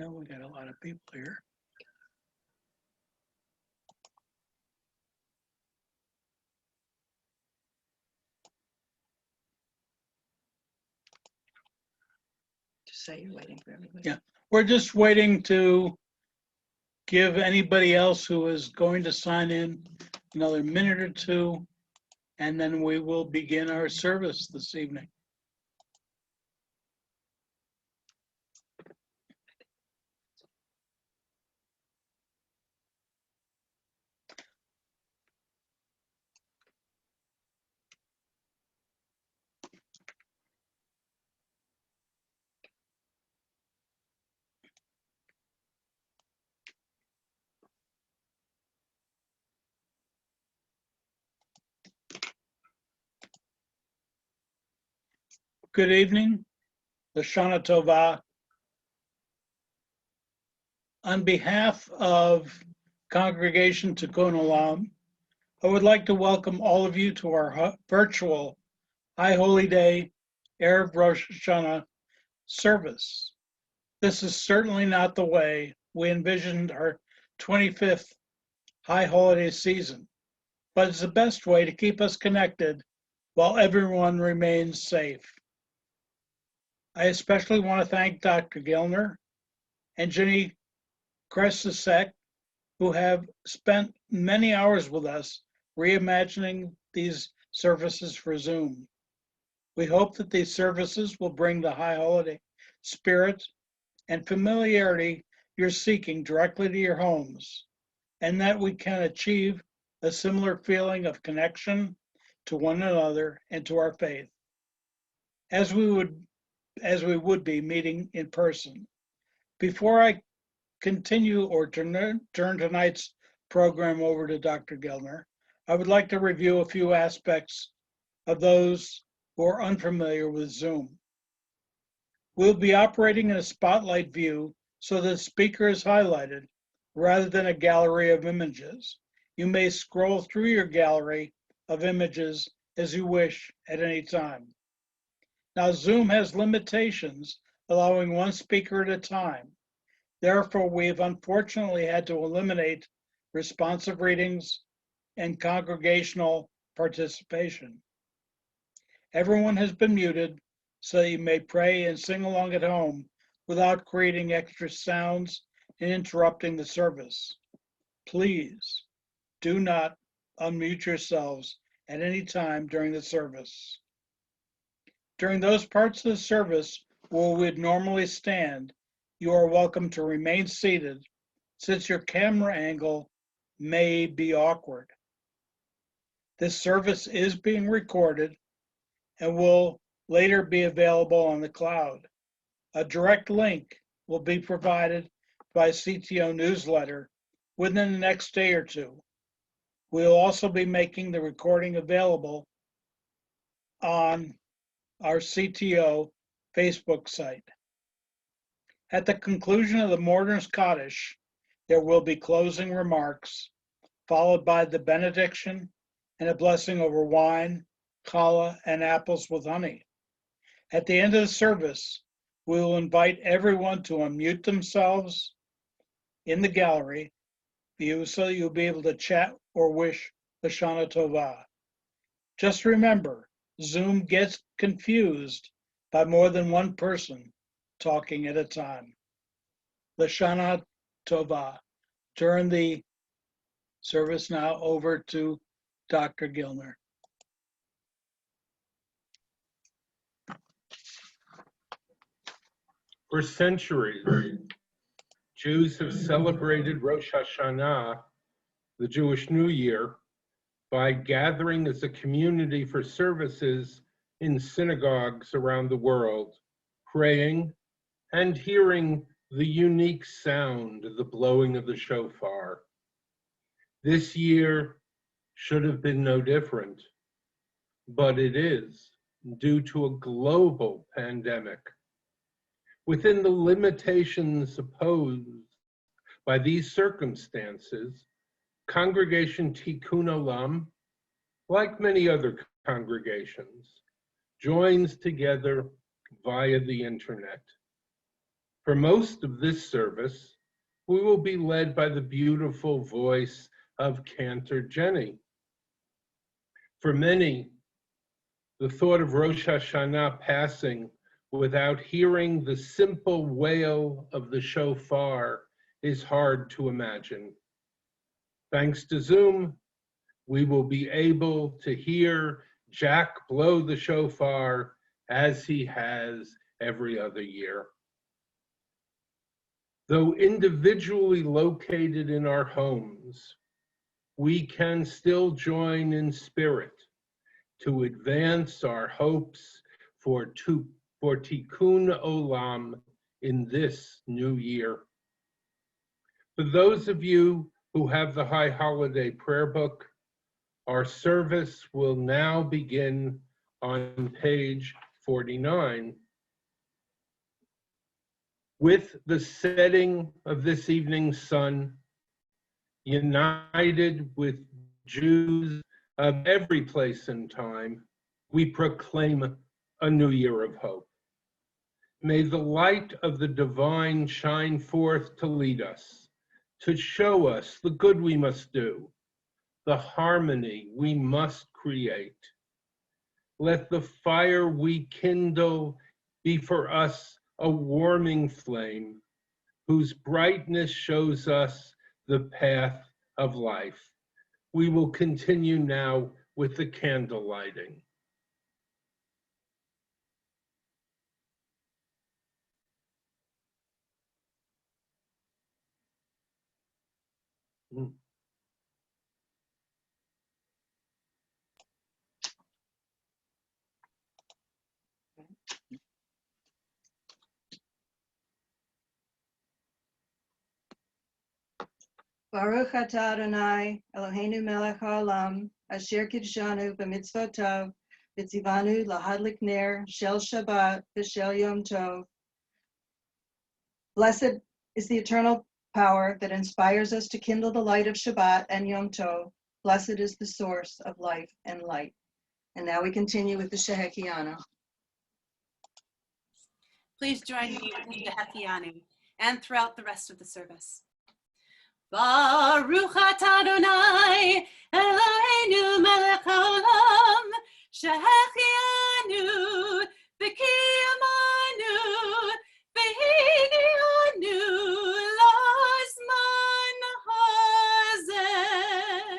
Yeah, we got a lot of people here. Just say you're waiting for everybody. Yeah, we're just waiting to give anybody else who is going to sign in another minute or two, and then we will begin our service this evening. Good evening, Lashana Tova. On behalf of Congregation Tikkun Olam, I would like to welcome all of you to our virtual High Holy Day Erev Rosh Hashanah service. This is certainly not the way we envisioned our 25th High Holiday season, but it's the best way to keep us connected while everyone remains safe. I especially want to thank Dr. Gilner and Jenny Kresisek, who have spent many hours with us reimagining these services for Zoom. We hope that these services will bring the high holiday spirit and familiarity you're seeking directly to your homes, and that we can achieve a similar feeling of connection to one another and to our faith, as we would be meeting in person. Before I continue or turn tonight's program over to Dr. Gilner, I would like to review a few aspects of those who are unfamiliar with Zoom. We'll be operating in a spotlight view so the speaker is highlighted rather than a gallery of images. You may scroll through your gallery of images as you wish at any time. Now, Zoom has limitations, allowing one speaker at a time. Therefore, we've unfortunately had to eliminate responsive readings and congregational participation. Everyone has been muted so that you may pray and sing along at home without creating extra sounds and interrupting the service. Please do not unmute yourselves at any time during the service. During those parts of the service where we would normally stand, you are welcome to remain seated since your camera angle may be awkward. This service is being recorded and will later be available on the cloud. A direct link will be provided by CTO newsletter within the next day or two. We'll also be making the recording available on our CTO Facebook site. At the conclusion of the Mourner's Kaddish, there will be closing remarks, followed by the benediction and a blessing over wine, challah, and apples with honey. At the end of the service, we will invite everyone to unmute themselves in the gallery view so you'll be able to chat or wish Lashana Tova. Just remember, Zoom gets confused by more than one person talking at a time. Lashana Tova. Turn the service now over to Dr. Gilner. For centuries, Jews have celebrated Rosh Hashanah, the Jewish New Year, by gathering as a community for services in synagogues around the world, praying and hearing the unique sound of the blowing of the shofar. This year should have been no different, but it is due to a global pandemic. Within the limitations imposed by these circumstances, Congregation Tikkun Olam, like many other congregations, joins together via the internet. For most of this service, we will be led by the beautiful voice of Cantor Jenny. For many, the thought of Rosh Hashanah passing without hearing the simple wail of the shofar is hard to imagine. Thanks to Zoom, we will be able to hear Jack blow the shofar as he has every other year. Though individually located in our homes, we can still join in spirit to advance our hopes for Tikkun Olam in this new year. For those of you who have the High Holiday Prayer Book, our service will now begin on page 49. With the setting of this evening's sun, united with Jews of every place and time, we proclaim a new year of hope. May the light of the divine shine forth to lead us, to show us the good we must do, the harmony we must create. Let the fire we kindle be for us a warming flame, whose brightness shows us the path of life. We will continue now with the candle lighting. Baruch atah Adonai, Eloheinu melech haolam, asher kidshanu b'mitzvotav, v'tzivanu lahadlik ner shel Shabbat v'shel Yom Tov. Blessed is the eternal power that inspires us to kindle the light of Shabbat and Yom Tov. Blessed is the source of life and light. And now we continue with the Shehekianu. Please join me with the Shehekianu and throughout the rest of the service. Baruch atah Adonai, Eloheinu melech haolam, shehechianu, v'kiyamanu, v'hinianu lazman hazeh.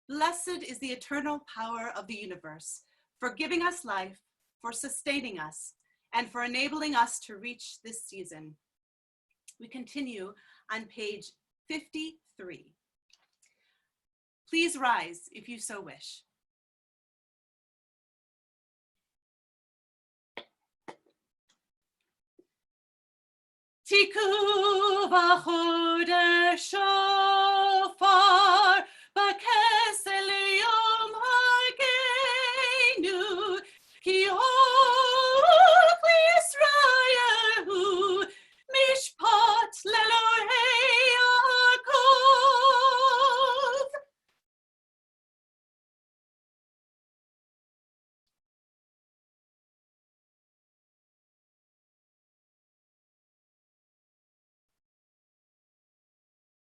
Blessed is the eternal power of the universe, for giving us life, for sustaining us, and for enabling us to reach this season. We continue on page 53. Please rise if you so wish. Tiku v'chodesh shofar b'kesel yom hagenu ki hov Yisrael hu mishpat lelohei Yaakov.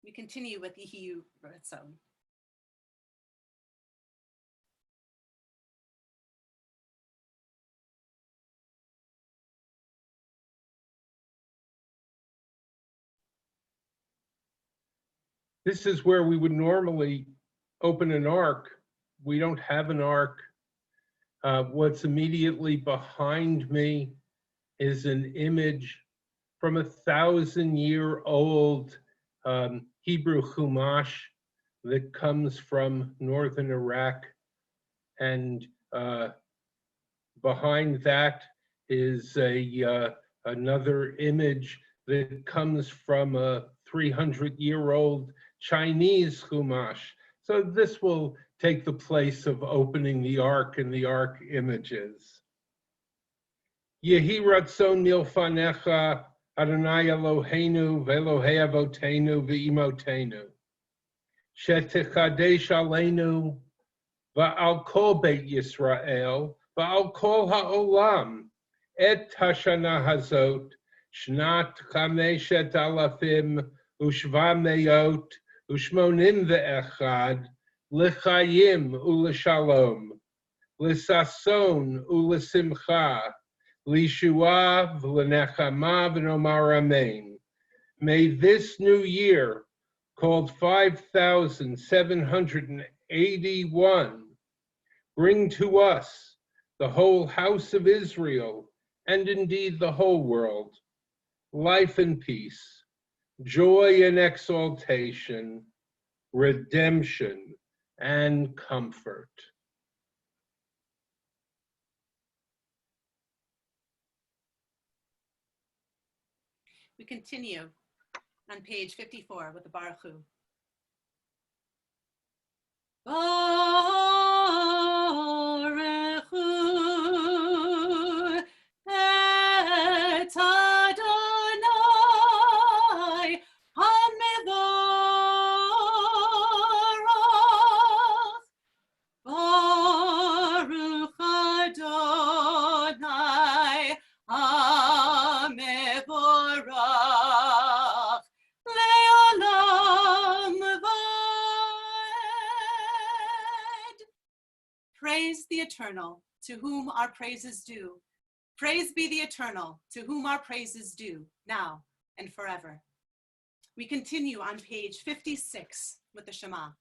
We continue with Yehiyu Ratzon. This is where we would normally open an ark. We don't have an ark. What's immediately behind me is an image from 1,000-year-old Hebrew Chumash that comes from northern Iraq. And behind that is another image that comes from a 300-year-old Chinese Chumash. So this will take the place of opening the ark and the ark images. Yehi ratzon milfanecha Adonai Eloheinu ve'Elohei avotenu ve'imotenu shetechadesh aleinu va'al kol beit Yisrael va'al kol ha'olam et hashana hazot Shnat Chameshet Alafim Ushvameot Ushmonim Ve'echad L'chayim U'L'Shalom L'Sason U'L'Simcha L'Yeshua V'Lenechama V'Nomar Amen. May this new year, called 5781, bring to us, the whole house of Israel, and indeed the whole world, life and peace, joy and exaltation, redemption and comfort. We continue on page 54 with the Baruch Hu. Baruch Hu et Adonai HaMevorach. Baruch Adonai HaMevorach Le'olam Va'ed. Praise the Eternal, to whom our praises due. Praise be the Eternal, to whom our praises due, now and forever. We continue on page 56 with the Shema.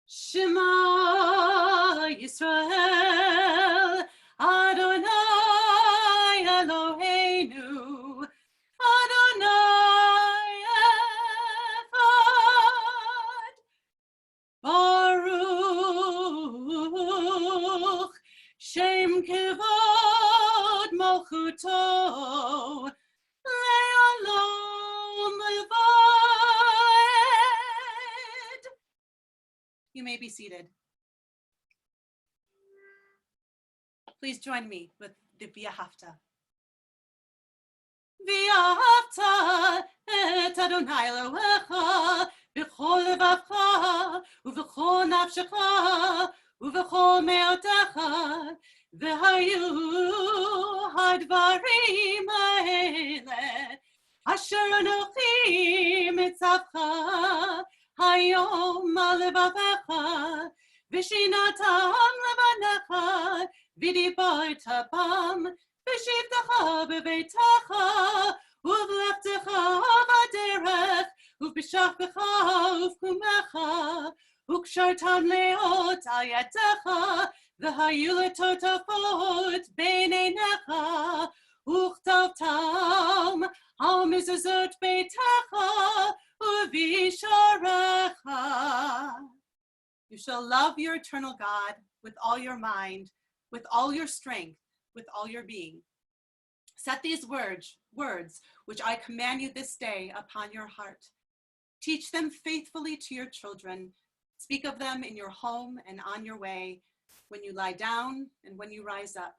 Shema Yisrael, Adonai Eloheinu, Adonai Echad. Baruch Shem Kevod Malchuto Le'olam Va'ed. You may be seated. Please join me with the V'ahavta. V'ahavta et Adonai Elohecha b'chol levavcha u'v'chol nafshecha u'v'chol me'otecha v'hayu hadvarim ha'ele asher anochi mitzavcha hayom levavecha v'shinatam levanecha v'dibarta bam v'shivtecha b'veitecha uv'leftecha v'derech uv'b'shachvecha uv'kumecha u'kshartam leot al yadecha v'hayu letotafot b'neinecha u'chtavtam al mezuzot beitecha u'visharecha. You shall love your eternal God with all your mind, with all your strength, with all your being. Set these words which I command you this day upon your heart. Teach them faithfully to your children. Speak of them in your home and on your way, when you lie down and when you rise up.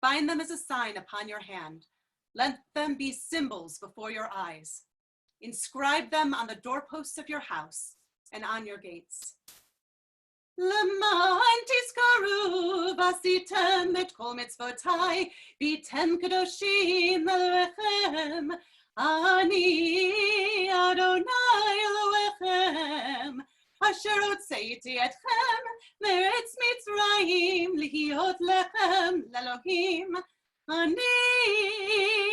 Bind them as a sign upon your hand. Let them be symbols before your eyes. Inscribe them on the doorposts of your house and on your gates. L'man tizkaru v'asitem et kol mitzvotai v'tem kadoshim Elohechem ani Adonai Elohechem asher hotzeiti etchem me'eretz Mitzrayim lihiot lechem l'Elohim ani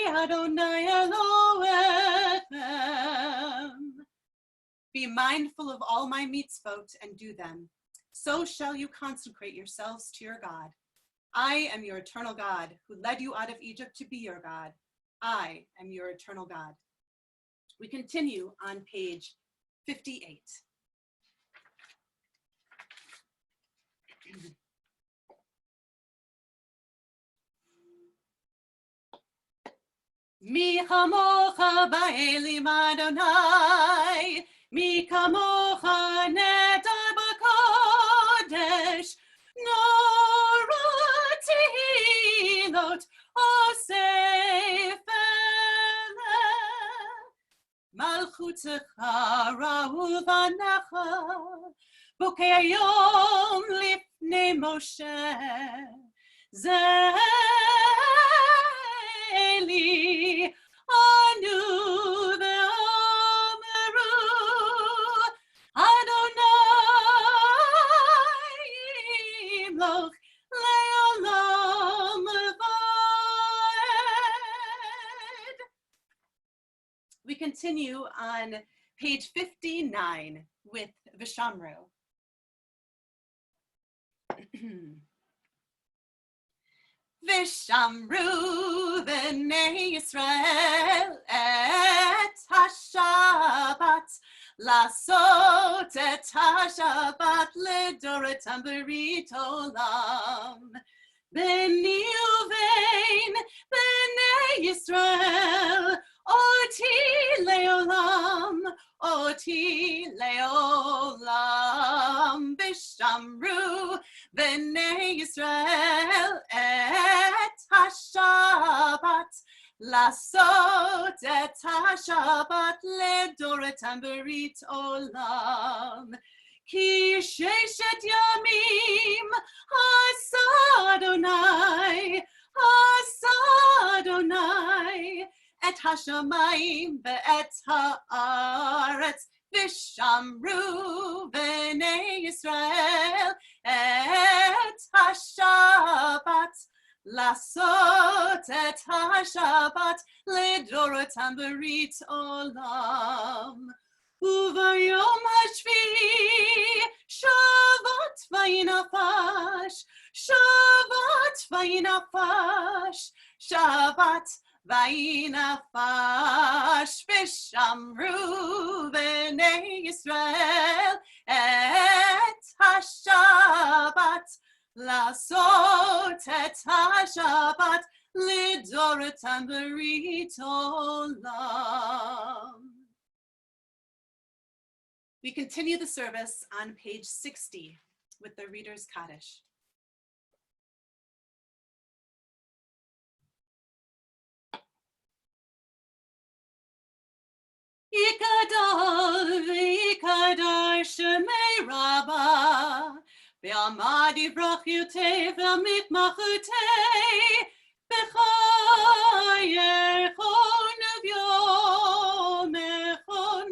Adonai Elohechem. Be mindful of all my mitzvot and do them. So shall you consecrate yourselves to your God. I am your eternal God, who led you out of Egypt to be your God. I am your eternal God. We continue on page 58. Mi chamocha ba'elim Adonai, mi kamocha nedar b'kodesh, norah tehilot osef eleh. Malchutecha ra'u v'necha, bokei hayom lifnei Moshe, zeh Eli, Anu ve'omeru, Adonai yimloch le'olam va'ed. We continue on page 59 with Vishamru. Vishamru b'nei Yisrael et hashabat, lasot et hashabat ledoretam berit olam. B'nei uvein b'nei Yisrael, oti leolam, oti leolam. Vishamru b'nei Yisrael et hashabat, lasot et hashabat ledoretam berit olam. Ki sheshet yamim asa Adonai, asa Adonai, et hashamayim ve'et haaretz. Vishamru b'nei Yisrael et hashabat, lasot et hashabat ledoretam berit olam. Uvayom hashvi shavat vayinafash, shavat vayinafash, shavat vayinafash. Vishamru b'nei Yisrael et hashabat, lasot et hashabat ledoretam berit olam. We continue the service on page 60 with the Reader's Kaddish. Yikadal v'yikadar shemei Rabbah, ve'amad yivrach yutei ve'mitmachutei, b'chayechon v'yomechon,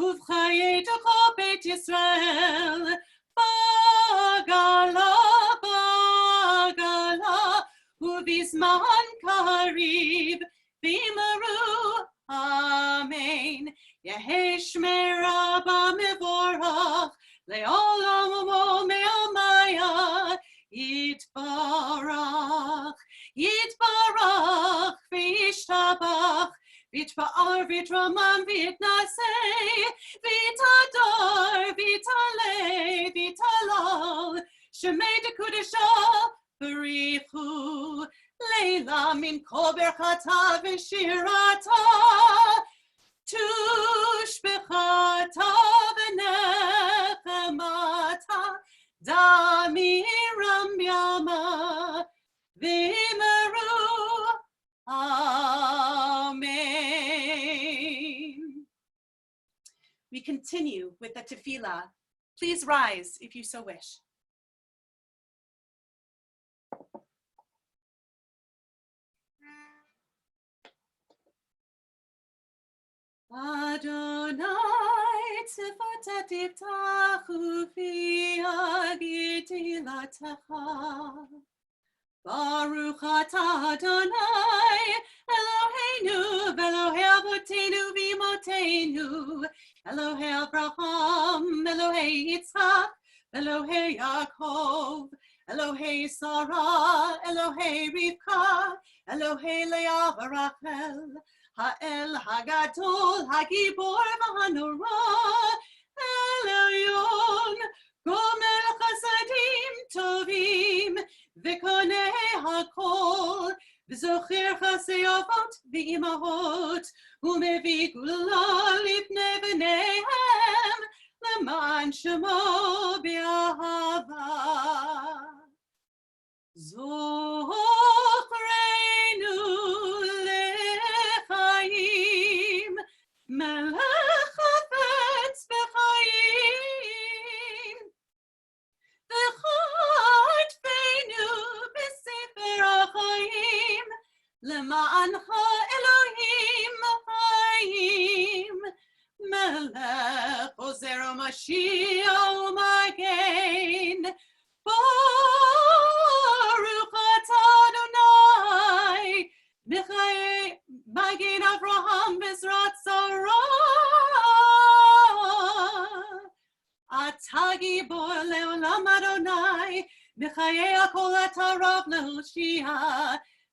uv'chayetecho beit Yisrael, bagala, bagala, uv'izman karib, v'imaru, amen. Yehei shmei Rabbah mevorach, le'olam me'amaya, yitbarach, yitbarach, v'yishtabach, v'yitpa'ar, v'yitramam, v'yitnaseh, v'yitador, v'yitaleh, v'yitalal, shemei dekudesha, b'richu, leila min kol berchata v'shirata, tushbechata v'nechemata, damiram yama v'imeru, amen. We continue with the tefillah. Please rise if you so wish. Adonai tzivata tiftachu fi agitilatecha. Baruch atah Adonai Eloheinu v'Elohei avotenu v'imotenu, Elohei Abraham, Elohei Yitzchak, Elohei Yaakov, Elohei Sarah, Elohei Rivka, Elohei Leah v'Rachel, Ha'el Hagadol, Hagibor v'Hanora, Elyon, Gomel Chasadim Tovim, V'konei Hakol, V'zocher Chasei Avot v'Imahot, U'mevi Gula Lifnei B'neihem, L'man Shemo B'Ahava. Zochreinu Lechaim, Melech Hafetz B'Chaim, V'chotfeinu B'Sefer HaChaim, L'ma'ancha Mashiach Magen, Baruch atah Adonai, Magen Avraham Bezrat Sarah, atah gibor leolam Adonai, Mechayei kol atarav lehoshia,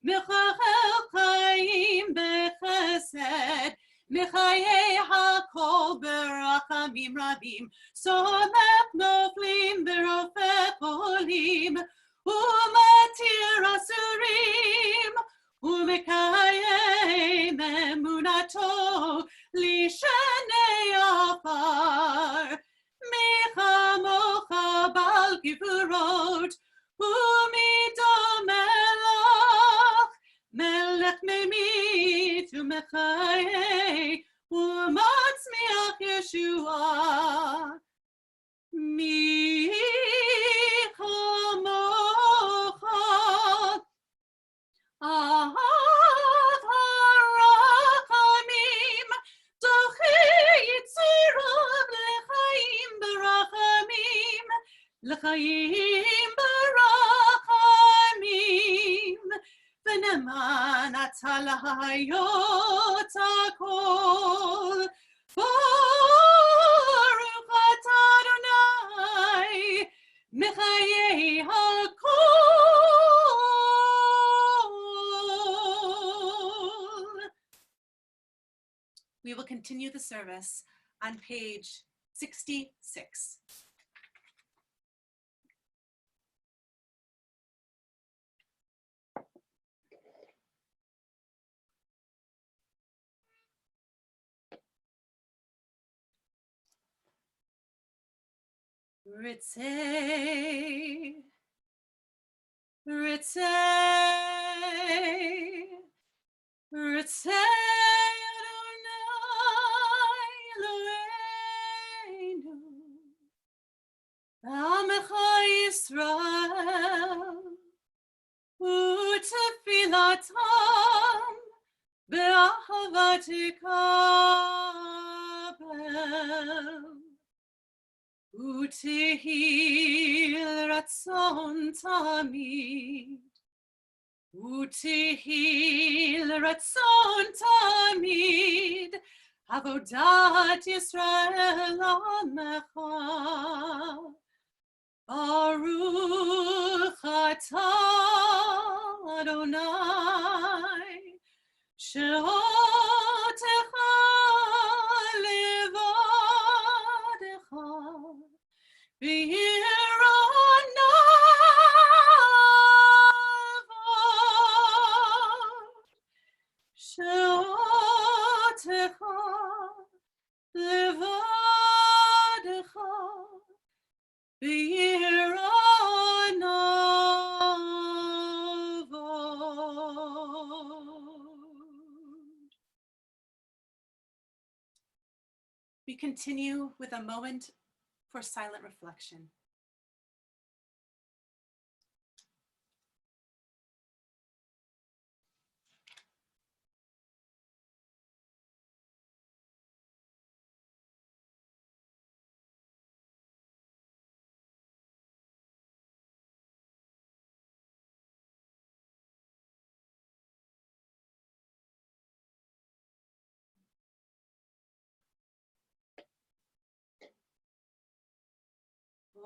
Mechachel chaim bechesed, Mechayei hakol berachamim rabim, Somech noflim berofech olim, Umatir asurim, Umekayem emunato lishanei afar, Micha mocha bal givurot, Umidom melach, Melech memit umechayei, Umatzmiach Yeshua. Micha mocha, Ahav harachamim, Dochei yitzirav lechaim berachamim, Lechaim berachamim, V'neman atah lahayot hakol, Baruch atah Adonai, Mechayei hakol. We will continue the service on page 66. Ritzei, Ritzei, Ritzei Adonai Eloheinu, Amecha Yisrael, Utefilatam be'ahavat ikabel. Utihil ratzon tamid, Utihil ratzon tamid, Avodat Yisrael amecha, Baruch atah Adonai, She'otecha levadecha, She'otecha levadecha, we continue with a moment for silent reflection.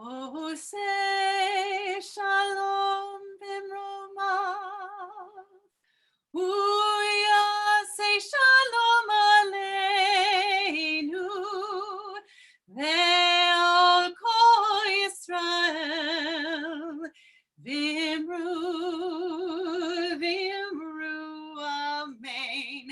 Oh, say shalom bimromav, Uya say shalom aleinu, ve'al kol Yisrael, vimru, vimru, amen.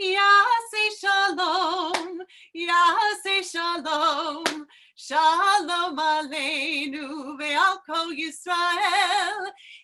Yaseh shalom, Yaseh shalom, Shalom aleinu ve'al kol Yisrael,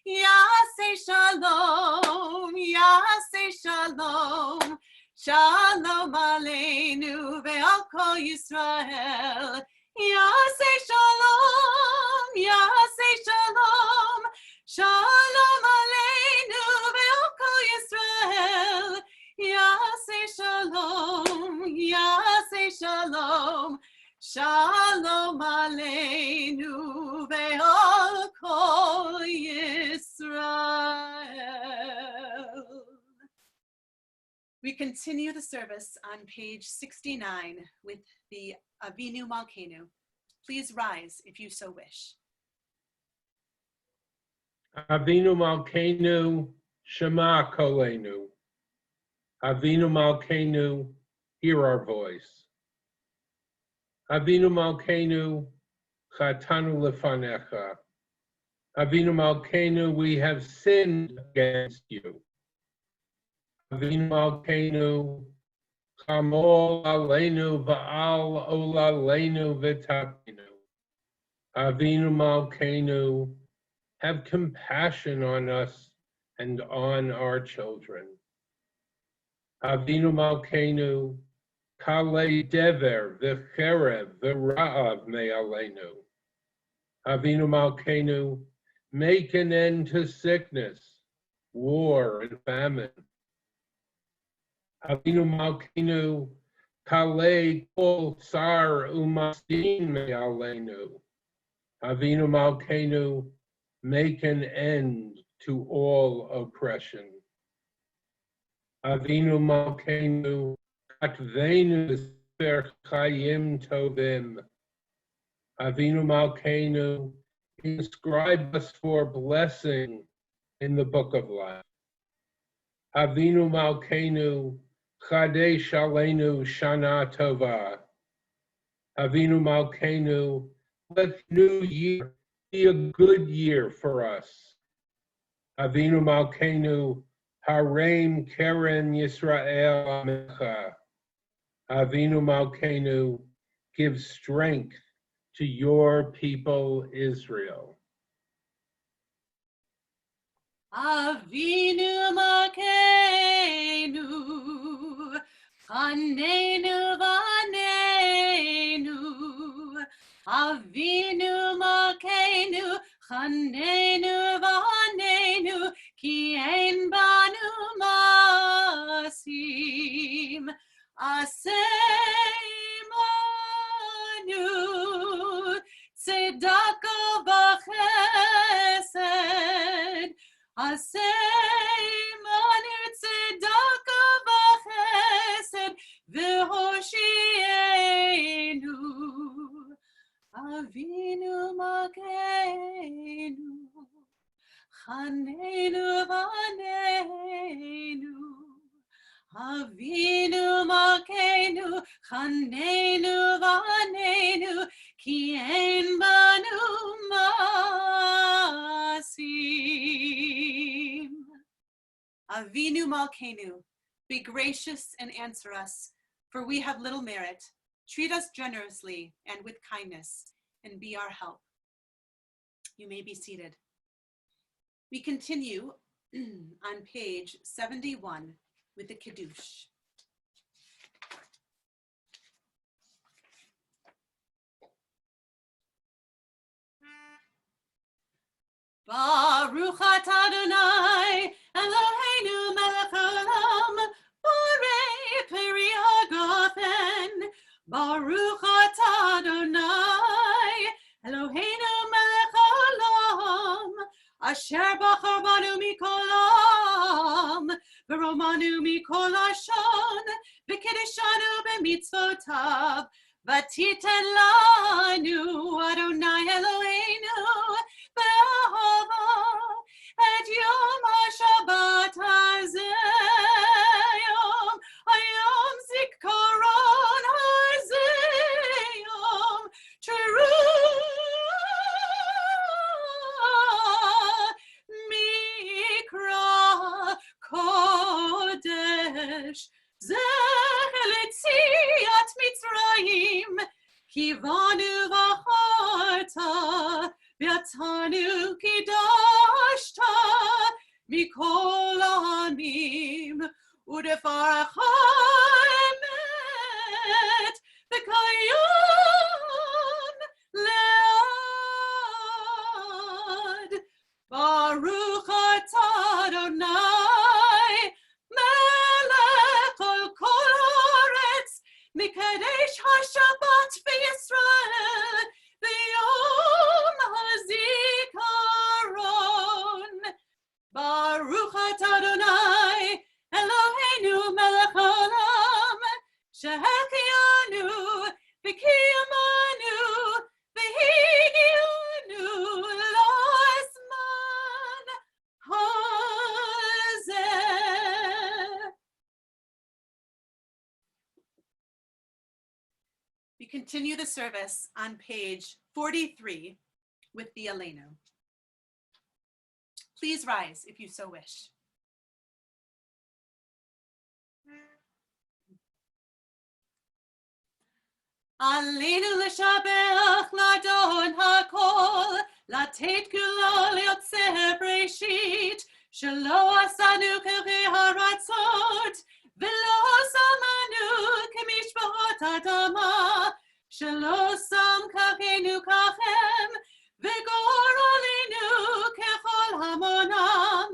Yaseh shalom, Yaseh shalom, Shalom aleinu ve'al kol Yisrael, Yaseh shalom, Yaseh shalom, Shalom aleinu ve'al kol Yisrael, Yaseh shalom, Yaseh shalom, Shalom Aleinu ve'al kol Yisrael. We continue the service on page 69 with the Avinu Malkeinu. Please rise if you so wish. Avinu Malkeinu, Shema Kolenu. Avinu Malkeinu, hear our voice. Avinu Malkeinu, Chatanu Lefanecha. Avinu Malkeinu, we have sinned against you. Avinu Malkeinu, Chamol Aleinu Va'al Olaleinu V'Tapinu. Avinu Malkeinu, have compassion on us and on our children. Avinu Malkeinu, Kale Dever V'Cherev V'Ra'av Me'aleinu. Avinu Malkeinu, make an end to sickness, war, and famine. Avinu Malkeinu, Kale Kol Tsar Umastin Me'aleinu. Avinu Malkeinu, make an end to all oppression. Avinu Malkeinu, Katvenu Sefer Chayim Tovim. Avinu Malkeinu, inscribe us for blessing in the book of life. Avinu Malkeinu, Chadesh Aleinu Shana Tova. Avinu Malkeinu, let new year be a good year for us. Avinu Malkeinu, Harem Keren Yisrael Amecha. Avinu Malkeinu, give strength to your people Israel. Avinu Malkeinu, Chanenu Vaneinu. Avinu Malkeinu, Chanenu Vaneinu, Ki ein banu masim, Aseimanu, Tzedaka v'chesed, Aseimanu, Tzedaka v'chesed, V'hoshienu. Avinu Malkeinu, Chanenu Vaneinu. Avinu Malkeinu, Chanenu Vaneinu, Ki ein banu masim. Avinu Malkeinu, be gracious and answer us, for we have little merit. Treat us generously and with kindness, and be our help. You may be seated. We continue on page 71 with the Kiddush. Baruch atah Adonai, Eloheinu melech haolam, borei peri hagafen. Baruch atah Adonai, Eloheinu melech haolam, asher bachar banu mikol ha'am, v'romanu mikol hashon, v'kiddushanu b'mitzvotav, v'titen lanu Adonai Eloheinu be'ahava et yom ha'shabbat hazeh, hayom zikaron hazeh, yom teruah mikra kodesh zeh letziat Mitzrayim kivanu v'charta v'yatanu kidashta mikol ha'amim u'defarecha emet v'kayam le'ad. Baruch atah Adonai melech kol haaretz mikadesh hashabbat v'Yisrael Shehechianu, V'kiyamanu, V'higianu, Losman Hazeh. We continue the service on page 43 with the Aleinu. Please rise if you so wish. Aleinu l'shabech l'adon hakol, latet kula liotzer breshit, shelo asanu k'ri haratzot, v'lo samanu k'mishpachot adama, shelo sam k'achenu k'achem, v'gorolinu k'chol hamonam,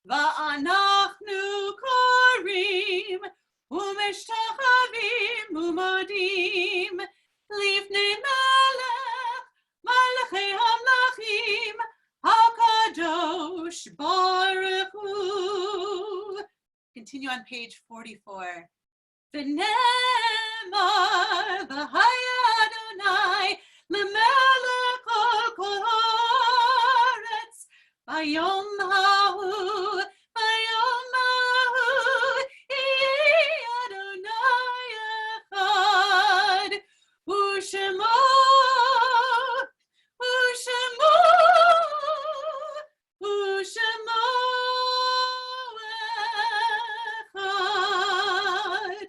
va'anachnu korim, u'mishtachavim u'modim, Lifnei Melech, Malachei Hamlachim, HaKadosh Baruch Hu. Continue on page 44. V'nemar v'haya Adonai, L'melech kol haaretz, Vayom hahu, Vayom hahu, Yeh Adonai echad. Ushemo, Ushemo, Ushemo echad.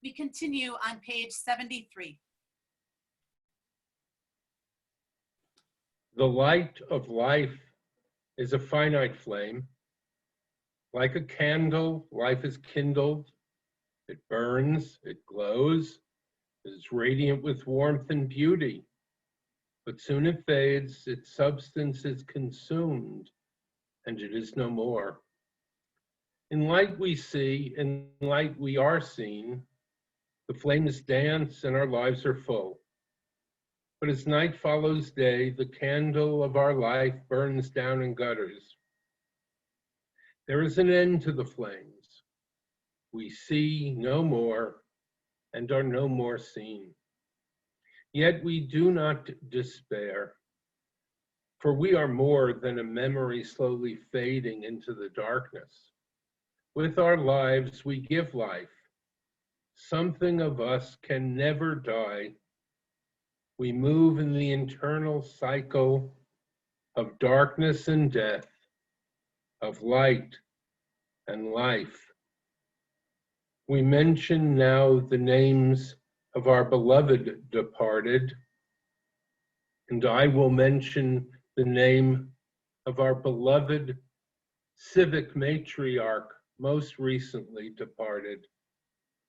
We continue on page 73. The light of life is a finite flame. Like a candle, life is kindled. It burns, it glows, it is radiant with warmth and beauty. But soon it fades, its substance is consumed, and it is no more. In light we see, in light we are seen. The flames dance and our lives are full. But as night follows day, the candle of our life burns down and gutters. There is an end to the flames. We see no more and are no more seen. Yet we do not despair, for we are more than a memory slowly fading into the darkness. With our lives, we give life. Something of us can never die. We move in the internal cycle of darkness and death, of light and life. We mention now the names of our beloved departed, and I will mention the name of our beloved civic matriarch, most recently departed,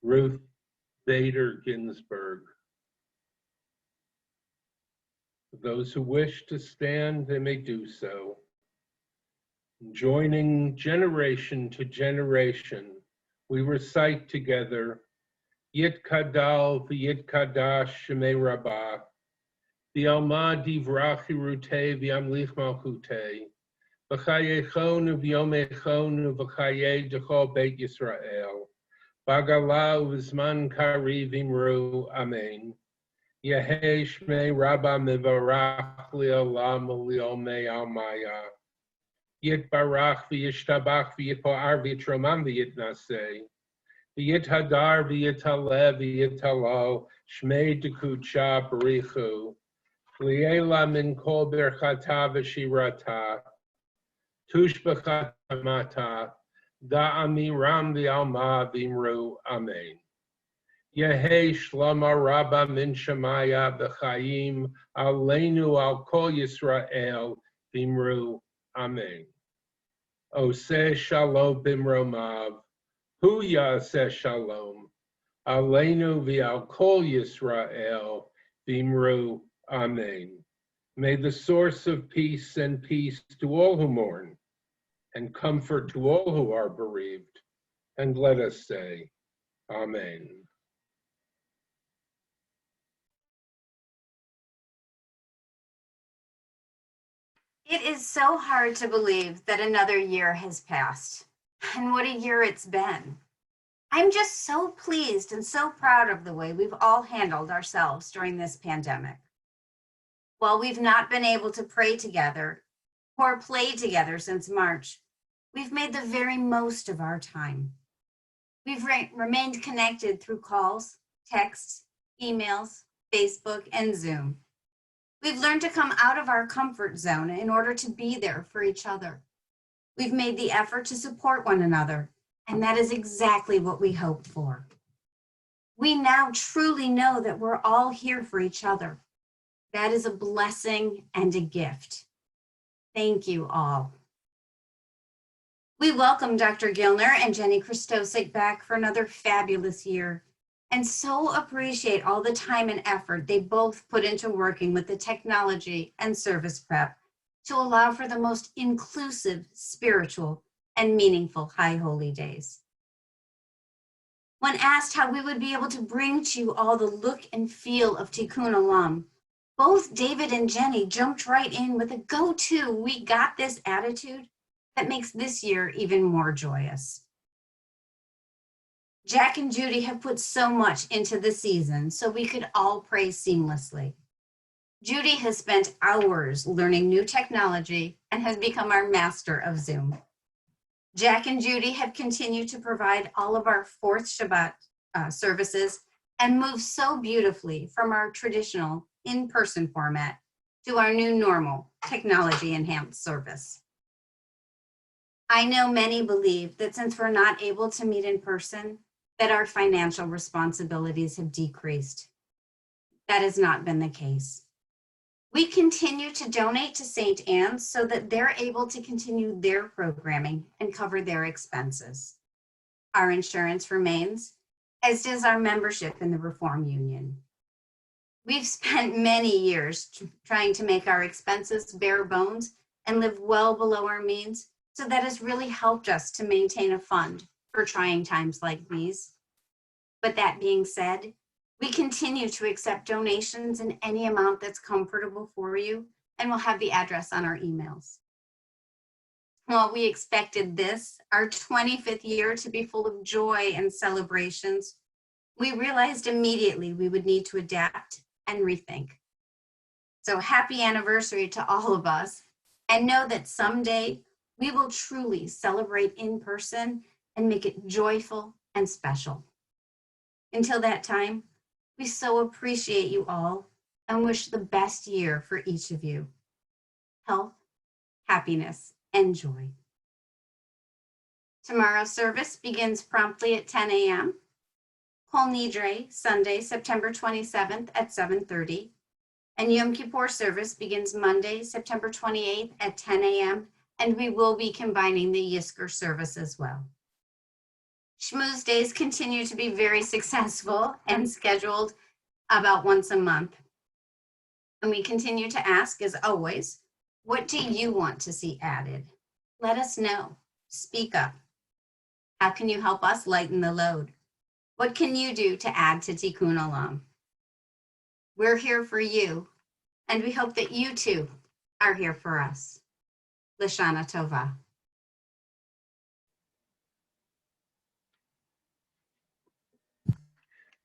Ruth Bader Ginsburg. Those who wish to stand, they may do so. Joining generation to generation, we recite together, Yit Kadal v'Yit Kadash Shemei Rabbah, V'Alma Divrach Hirutei V'Amlich Malchutei, V'Chayechonu V'Yomechonu V'Chayei D'chol Beit Yisrael, B'Gala U'Zman Kari V'Imru, Amen. Yehei Shmei Rabba Mevarach Li'olam U'Li'omei Almaya. Yit Barach V'Yishtabach V'Yitpo'ar V'Yitromam V'Yitnaseh. V'Yit Hadar V'Yit Halev V'Yit Halal Shmei D'Kucha B'Richu. Li'ela Min Kol Berchata V'Shirata. Tush B'Chatamata. Da'amiram V'Alma V'Imru. Amen. Yehei Shlama Rabba Min Shemaya B'Chaim Aleinu Al Kol Yisrael V'Imru. Amen. Oseh Shalom Bimromav. Hu Yaseh Shalom. Aleinu V'Al Kol Yisrael V'Imru. Amen. May the source of peace send peace to all who mourn and comfort to all who are bereaved. And let us say, Amen. It is so hard to believe that another year has passed. And what a year it's been. I'm just so pleased and so proud of the way we've all handled ourselves during this pandemic. While we've not been able to pray together or play together since March, we've made the very most of our time. We've remained connected through calls, texts, emails, Facebook, and Zoom. We've learned to come out of our comfort zone in order to be there for each other. We've made the effort to support one another, and that is exactly what we hoped for. We now truly know that we're all here for each other. That is a blessing and a gift. Thank you all. We welcome Dr. Gilner and Jenny Christosic back for another fabulous year, and so appreciate all the time and effort they both put into working with the technology and service prep to allow for the most inclusive, spiritual, and meaningful High Holy Days. When asked how we would be able to bring to you all the look and feel of Tikkun Olam, both David and Jenny jumped right in with a go-to, we got this attitude that makes this year even more joyous. Jack and Judy have put so much into the season so we could all pray seamlessly. Judy has spent hours learning new technology and has become our master of Zoom. Jack and Judy have continued to provide all of our fourth Shabbat services and moved so beautifully from our traditional in-person format to our new normal technology-enhanced service. I know many believe that since we're not able to meet in person, that our financial responsibilities have decreased. That has not been the case. We continue to donate to St. Anne's so that they're able to continue their programming and cover their expenses. Our insurance remains, as does our membership in the Reform Union. We've spent many years trying to make our expenses bare bones and live well below our means, so that has really helped us to maintain a fund for trying times like these. But that being said, we continue to accept donations in any amount that's comfortable for you, and we'll have the address on our emails. While we expected this, our 25th year, to be full of joy and celebrations, we realized immediately we would need to adapt and rethink. So happy anniversary to all of us, and know that someday we will truly celebrate in person and make it joyful and special. Until that time, we so appreciate you all and wish the best year for each of you. Health, happiness, and joy. Tomorrow's service begins promptly at 10 a.m. Kol Nidre, Sunday, September 27th at 7:30. And Yom Kippur service begins Monday, September 28th at 10 a.m. And we will be combining the Yizkor service as well. Shmooze days continue to be very successful and scheduled about once a month. And we continue to ask, as always, what do you want to see added? Let us know. Speak up. How can you help us lighten the load? What can you do to add to Tikkun Olam? We're here for you, and we hope that you too are here for us. Lashana Tova.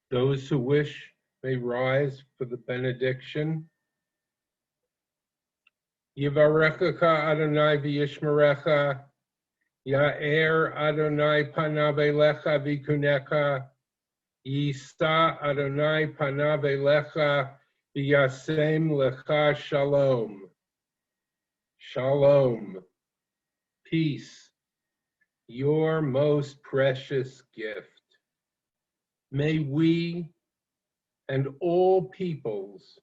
Those who wish may rise for the benediction. Yivarechecha Adonai v'yishmerecha, Ya'er Adonai panav elecha v'kunecha, Yisa Adonai panav elecha v'yasem lecha shalom. Shalom, peace, your most precious gift. May we and all peoples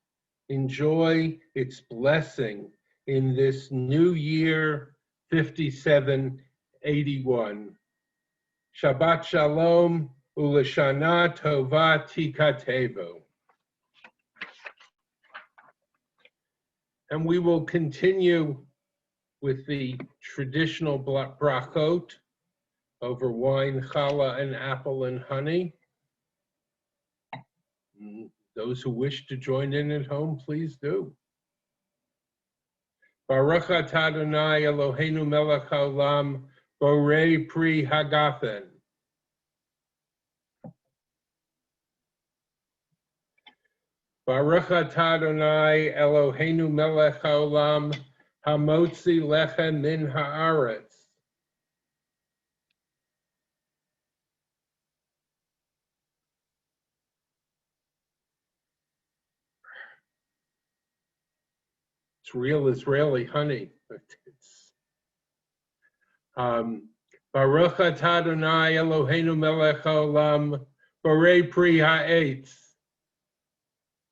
enjoy its blessing in this new year 5781. Shabbat Shalom u'Lashana Tova Tikatevu. And we will continue with the traditional brachot over wine, challah, and apple and honey. Those who wish to join in at home, please do. Baruch atah Adonai Eloheinu melech haolam, borei pri hagafen. Baruch atah Adonai Eloheinu melech haolam, hamotzi lechem min haaretz. It's real Israeli honey. Baruch atah Adonai Eloheinu melech haolam, borei pri ha'etz.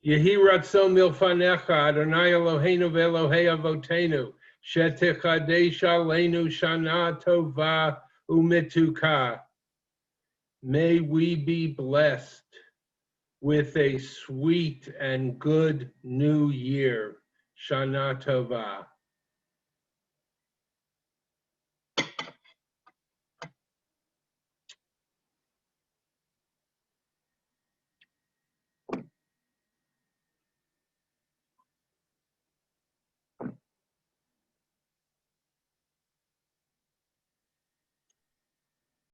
Yehi ratzon milfanecha, Adonai Eloheinu ve'Elohei avotenu, shetichadesh aleinu shana tova u'mituka. May we be blessed with a sweet and good new year. Shana tova.